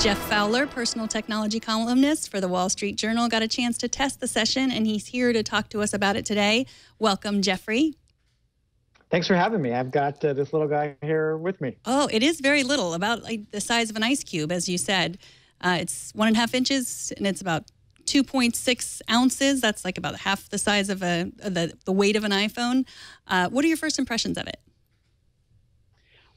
Jeff Fowler, personal technology columnist for the Wall Street Journal, got a chance to test the session, and he's here to talk to us about it today. Welcome, Jeffrey. Thanks for having me. I've got this little guy here with me. Oh, it is very little, about like the size of an ice cube, as you said. It's 1.5 inches, and it's about 2.6 ounces. That's like about half the size of the weight of an iPhone. What are your first impressions of it?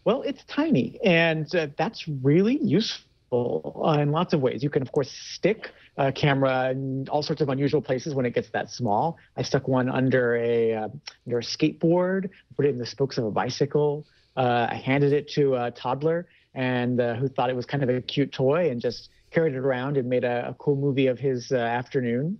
Well, it's tiny, and that's really useful in lots of ways. You can, of course, stick a camera in all sorts of unusual places when it gets that small. I stuck one under a skateboard, put it in the spokes of a bicycle. I handed it to a toddler and who thought it was kind of a cute toy and just carried it around and made a cool movie of his afternoon.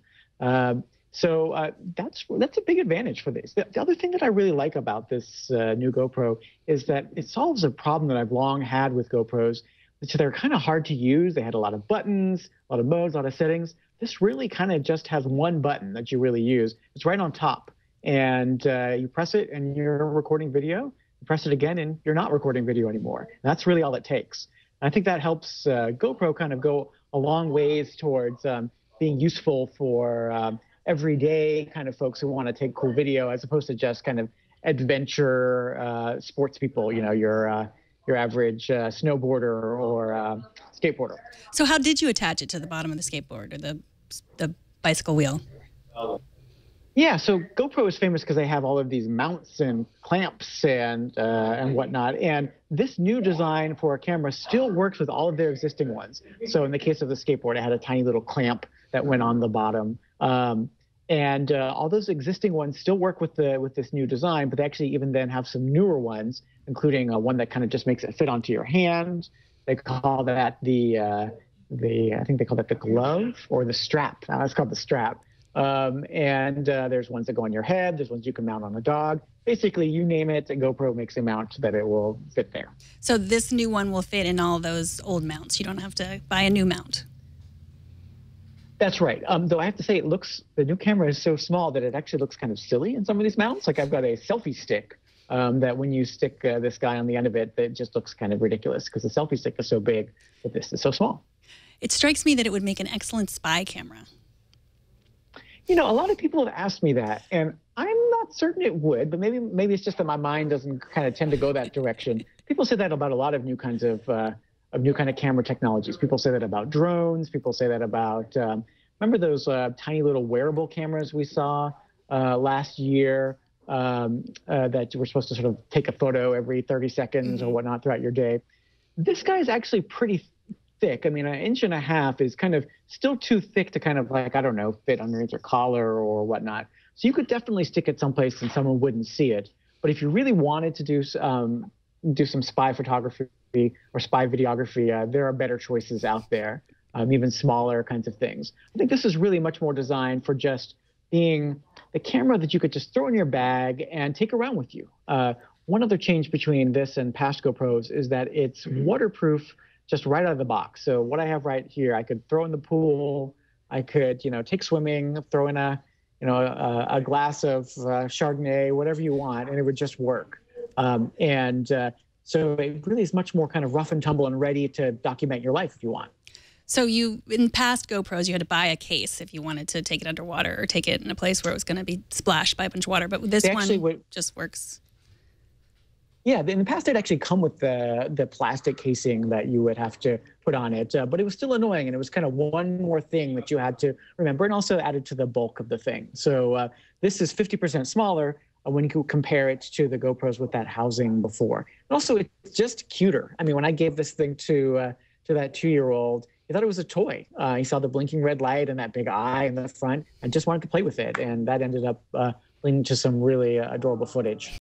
So that's a big advantage for this. The other thing that I really like about this new GoPro is that it solves a problem that I've long had with GoPros. So they're kind of hard to use. They had a lot of buttons, a lot of modes, a lot of settings. This really kind of just has one button that you really use. It's right on top. And you press it and you're recording video. You press it again and you're not recording video anymore. And that's really all it takes. And I think that helps GoPro kind of go a long ways towards being useful for everyday kind of folks who want to take cool video, as opposed to just kind of adventure sports people, you know, your average snowboarder or skateboarder. So how did you attach it to the bottom of the skateboard or the bicycle wheel? Yeah, so GoPro is famous because they have all of these mounts and clamps and whatnot. And this new design for a camera still works with all of their existing ones. So in the case of the skateboard, it had a tiny little clamp that went on the bottom. And all those existing ones still work with this new design, but they actually even then have some newer ones, including one that kind of just makes it fit onto your hand. They call that I think they call that the glove or the strap. It's called the strap. And there's ones that go on your head. There's ones you can mount on a dog. Basically, you name it, a GoPro makes a mount that it will fit there. So this new one will fit in all those old mounts. You don't have to buy a new mount. That's right. Though I have to say, the new camera is so small that it actually looks kind of silly in some of these mounts. Like I've got a selfie stick that when you stick this guy on the end of it, it just looks kind of ridiculous because the selfie stick is so big, but this is so small. It strikes me that it would make an excellent spy camera. You know, a lot of people have asked me that, and I'm not certain it would, but maybe it's just that my mind doesn't kind of tend to go that direction. People say that about a lot of new kinds of camera technologies. People say that about drones. People say that about, remember those tiny little wearable cameras we saw last year that you were supposed to sort of take a photo every 30 seconds or whatnot throughout your day? This guy is actually pretty thick. I mean, 1.5 inches is kind of still too thick to kind of like, I don't know, fit underneath your collar or whatnot. So you could definitely stick it someplace and someone wouldn't see it. But if you really wanted to do some spy photography or spy videography, there are better choices out there, even smaller kinds of things. I think this is really much more designed for just being the camera that you could just throw in your bag and take around with you. One other change between this and past GoPros is that it's waterproof just right out of the box. So what I have right here, I could throw in the pool. I could, take swimming, throw in a glass of Chardonnay, whatever you want, and it would just work. So it really is much more kind of rough and tumble and ready to document your life if you want. So in past GoPros, you had to buy a case if you wanted to take it underwater or take it in a place where it was going to be splashed by a bunch of water. But this one just works. Yeah, in the past, they'd actually come with the plastic casing that you would have to put on it. But it was still annoying, and it was kind of one more thing that you had to remember, and also added to the bulk of the thing. So this is 50% smaller when you compare it to the GoPros with that housing before. And also, it's just cuter. I mean, when I gave this thing to that 2-year-old, he thought it was a toy. He saw the blinking red light and that big eye in the front and just wanted to play with it. And that ended up leading to some really adorable footage.